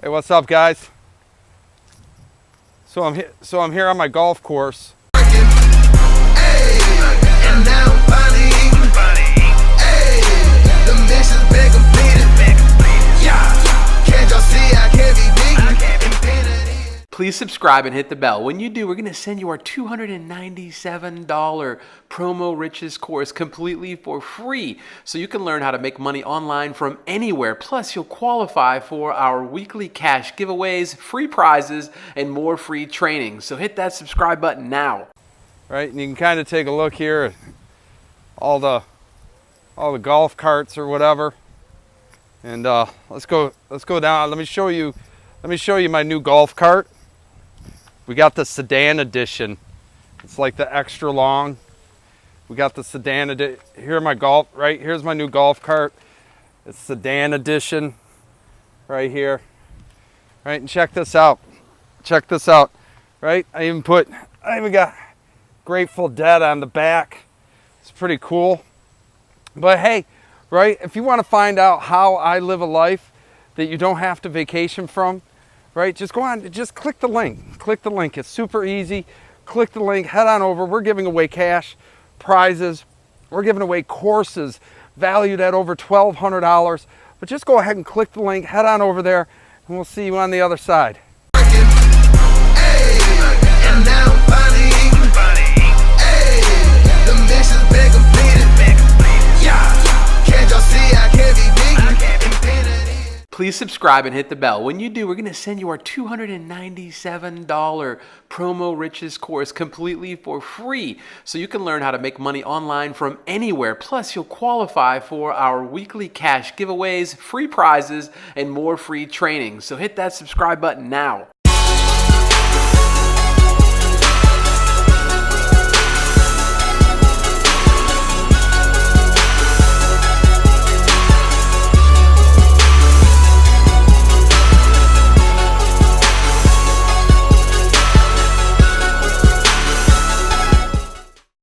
Hey, what's up, guys? So I'm here on my golf course. Please subscribe and hit the bell. When you do, we're going to send you our $297 Promo Riches course completely for free, so you can learn how to make money online from anywhere. Plus, you'll qualify for our weekly cash giveaways, free prizes, and more free training. So hit that subscribe button now. Right, and you can kind of take a look here at all the golf carts or whatever. And let's go down. Let me show you my new golf cart. We got the sedan edition. It's like the extra long. We got the sedan edition. Here's my new golf cart. It's sedan edition right here. Right, and check this out. Right, I even got Grateful Dead on the back. It's pretty cool. But hey, right, if you want to find out how I live a life that you don't have to vacation from, right, just go on, just click the link. It's super easy. Click the link, head on over. We're giving away cash, prizes. We're giving away courses valued at over $1,200. But just go ahead and click the link, head on over there, and we'll see you on the other side. Please subscribe and hit the bell. When you do, we're going to send you our $297 Promo Riches course completely for free, so you can learn how to make money online from anywhere. Plus, you'll qualify for our weekly cash giveaways, free prizes, and more free training. So hit that subscribe button now.